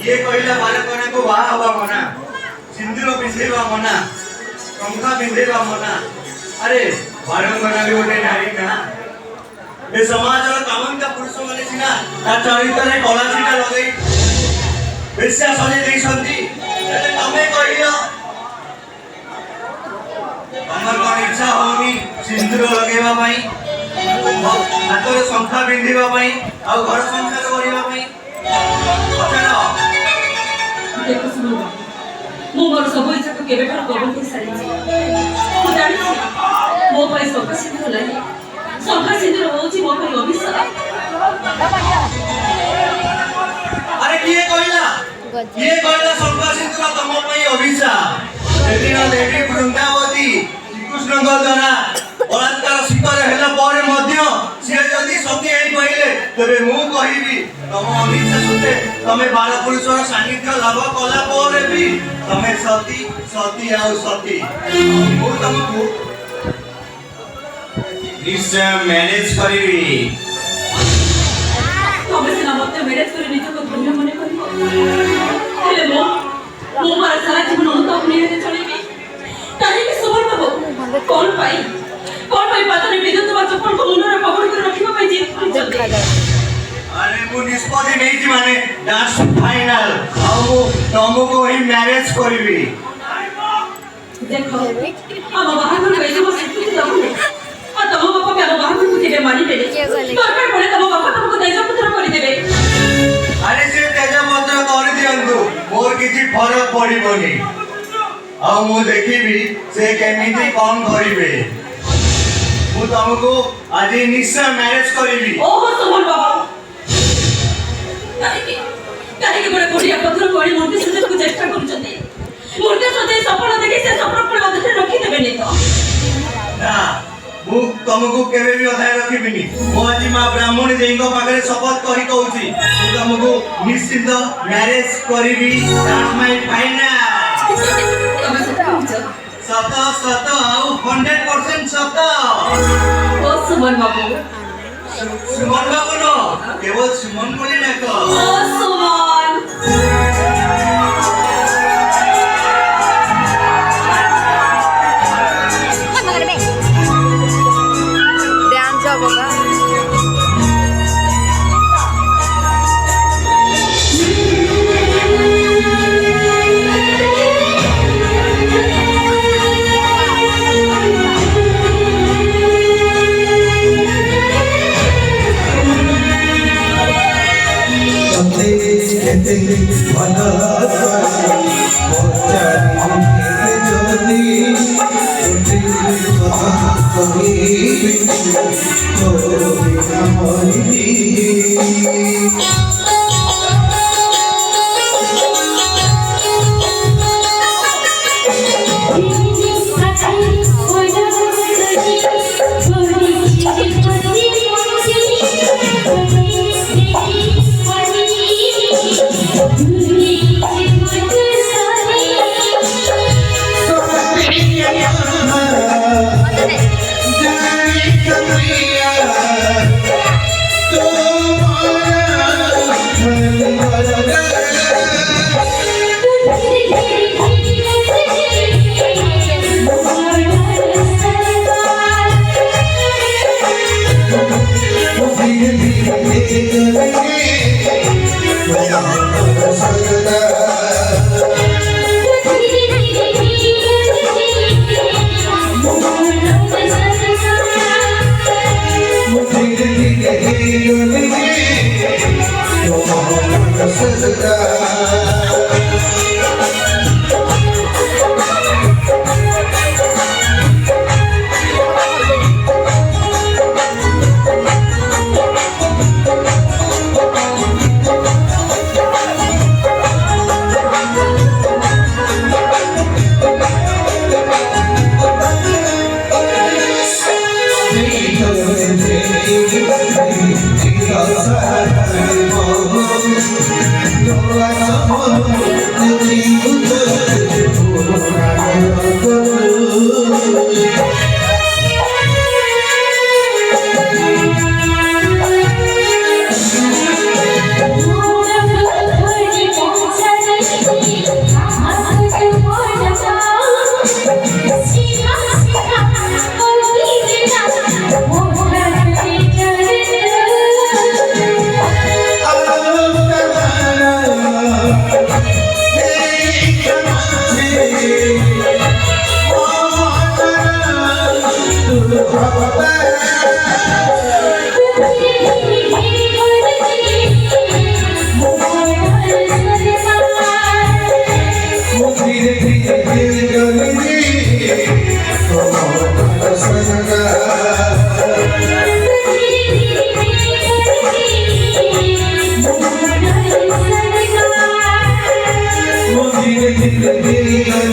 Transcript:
ये कहला बालकना को बाहा हवा मना सिंदूर पिसेवा मना कंखा पिंधेवा मना अरे बारंगना भी गोटे नारी ना ए समाज रो कामंता पुरुष माने सिना ता चरित्र रे कला सीटा लगई बेस्या सजे देई संती तमे कहियो हमर कोन इच्छा होनी सिंदूर लगेवा पई हातरे संख्या पिंधेवा पई आ घर संसार करिवा पई अचना देखो सुनो मो मोर सब इच्छा को केबे कर कबल के सारी मो जानि मो पई सब सिंदूर लागि संख्या सिंदूर होची मो पई अभिशाप अरे किए कहला संख्या सिंदूर तम पई अभिशाप सेदिन देवी वृंदावती श्रीकृष्ण द्वारा बलात्कार शिकार हेला परे मध्य से जदी सती हेई पहिले तबे मु कहिबी तम अभिच्छा सुते तमे बाल पुरुषर सान्निध्य लाभ कला परे भी तमे सती सती आउ सती मु तमको निश्चय मैनेज करिबी तमे से मते मैनेज करे निज को धन्य मने करिबो हेले मो मार सारा जीवन तो अपने हेते चलेबी ताही के सुबह बाबू कौन पाई पता नहीं विद्युत बात चप्पल को मुंडरे पकड़ कर रखिबा पाई जीत जल्दी अरे मु निष्पत्ति नहीं थी माने दैट्स फाइनल अब तुमको ही मैरिज करिबी देखो अब बाहर कैसे बस इतनी दम आ तम बापा के बाहर को देबे मानी देबे दरकार पड़े तम बापा तुमको तेज पुत्र कर देबे अरे से तेज पुत्र कर दियंतु मोर किछि फरक पड़िबोनी आ मु देखिबी से केमिति कम करिवे मु तुमको आज निश्चय मैरिज करिबी ओहो सुमन बाबा काहे के बड़े कोडिया पत्र कोडी मूर्ति सजे को चेष्टा करूछथि मूर्ति सजे सपना देखि से सपना पर मध्य रखि देबे नै तो ना मु तुमको केबे भी अधाय रखिबिनी मो आज मां ब्राह्मणी देइको पाखरे शपथ करी कहूची मु तुमको निश्चित मैरिज करिबी दैट्स माय फाइनल सत सत आउ 100% सत ओ सुमन बाबू सुमन बाबू नो केवल सुमन बोले ना को ओ सुमन ध्यान जाओ बाबा Terima kasih.